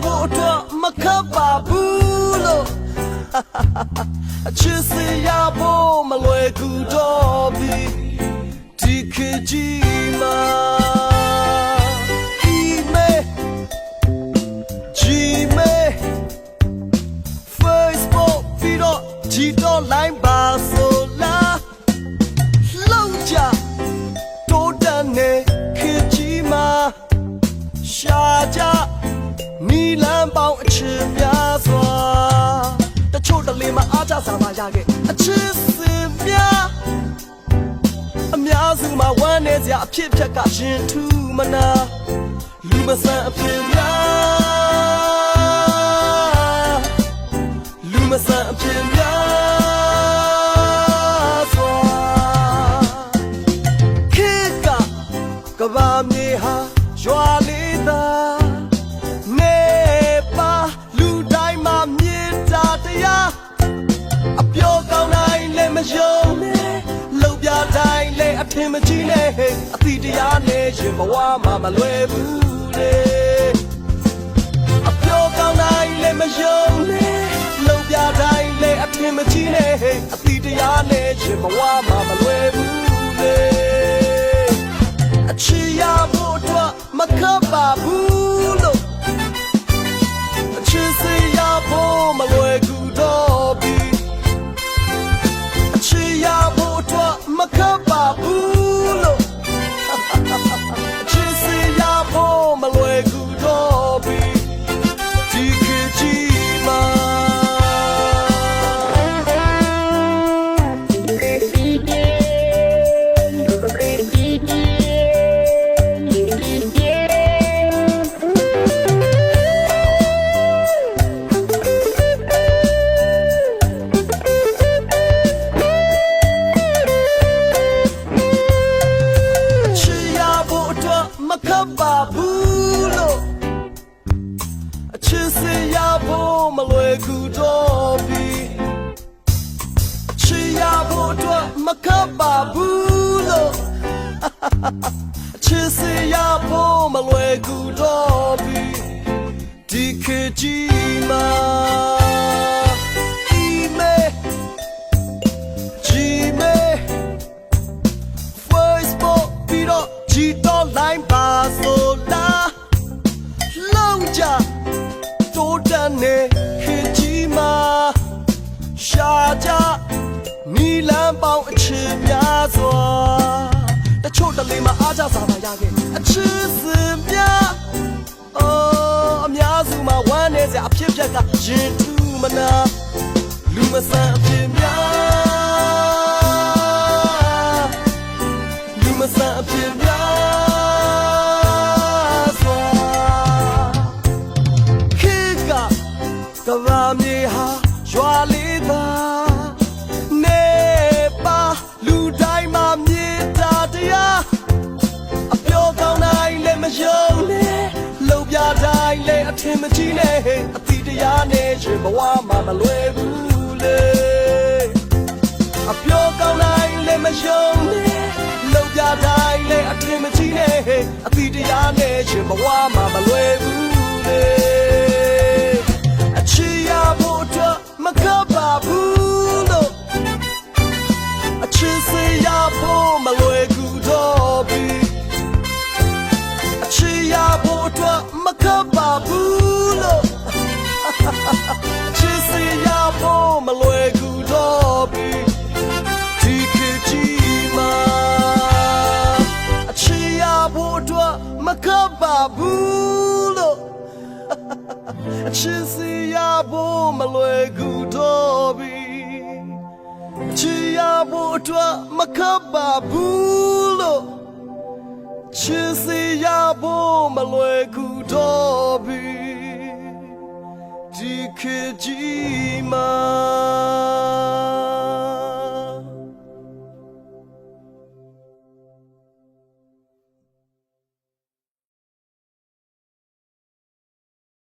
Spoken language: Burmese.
ဖို့အတွက်မခက်ပါဘူးလို့ချစ်စရာဖို့မလွယ်ကူတော့ပြီဒီခေတ်ကြီးမှာ Facebook ပြီးတော့ကြည်တော့ line ပါဆိုလားလောက်ကြတိုးတန်နေခေတ်ကြီးမှာရှာကြနီလန်းပေါင်းအချစ်များစွာတချို့တလေမှာအားကြစားပါရခဲ့အချစ်စင်များအများစုမှာဝမ်းနေစရာအဖြစ်ဖြက်ကရှင်ထူးမနာလူမဆန်အဖြစ်များလူမဆန်အဖြစ်များစွာခေတ်ကဘာမြေဟာရွာလေးသာနေပါလူတိုင်းမှာမြေတာတရားအပြောကောင်းတိုင်းလည်းမယုံနဲ့လှုပ်ပြတိုင်းလည်းအထင်မကြီးနဲ့အတိတရားနဲ့ရှင်ဘဝမှာမလွယ်ဘူးလေအပြောကောင်းတိုင်းလည်းမယုံနဲ့လှုပ်ပြတိုင်းလည်းအထင်မကြီးနဲ့အတိတရားနဲ့ရှင်ဘဝမှာမလွယ်ဘူးလေအချီရဖို့အတွက်မခက်ပါဘူးလို့အချစ်စရာဖို့မလွယ်ကူတော့ပြီအချီရဖို့အတွက်မခက်ပါဘူးလို့အချစ်စရာဖို့မလွယ်ကူတော့ပြီဒီခေတ်ကြီးမှာမခက်ပါဘူးလို့အချစ်စရာဖို့မလွယ်ကူတော့ပြီအချစ်ရဖို့အတွက်မခက်ပါဘူးလို့အချစ်စရာဖို့မလွယ်ကူတော့ပြီဒီခေတ်ကြီးမှာFacebook ပြီးတော့ကြည်တော့ line ပါဆိုလားလုံးကြတိုးတန်နေခေတ်ကြီးမှာရှာကြနီလန်းပေါင်းအချစ်များစွာတချို့တလေမှာအားကြစားပါရခဲ့အချစ်စင်များအများစုမှာဝမ်းနေစရာအဖြစ်ဖြက်ကရင်ထူးမနာလူမဆန်အဖြစ်များလူမဆန်အဖြစ်များစွာခေတ်ကဘာမြေဟာရွာလေးသာနေပါလူတိုင်းမှာမြေတာတရားအပြောကောင်းတိုင်းလည်းမယုံနဲ့လှုပ်ပြတိုင်းလည်းအထင်မကြီးနဲ့အတိတရားနဲ့ရှင်ဘဝမှာမလွယ်ဘူးလေအပြောကောင်းတိုင်းလည်းမယုံနဲ့လှုပ်ပြတိုင်းလည်းအထင်မကြီးနဲ့အတိတရားနဲ့ရှင်ဘဝမှာမလွယ်ဘူးလေအချီရဖို့အတွက်မခက်ပါဘူးလို့အချစ်စရာဖို့မလွယ်ကူတော့ပြီအချီရဖို့အတွက်မခက်ပါဘူးလို့အချစ်စရာဖို့မလွယ်ကူတော့ပြီဒီခေတ်ကြီးမှာအချီရဖို့အတွက်မခက်ပါဘူးလို့အချစ်စရာဖို့မလွယ်ကူတော့ပြီအချစ်ရဖို့အတွက်မခက်ပါဘူးလို့ချစ်စရာဖို့မလွယ်ကူတော့ပြီဒီခေတ်ကြီးမှာ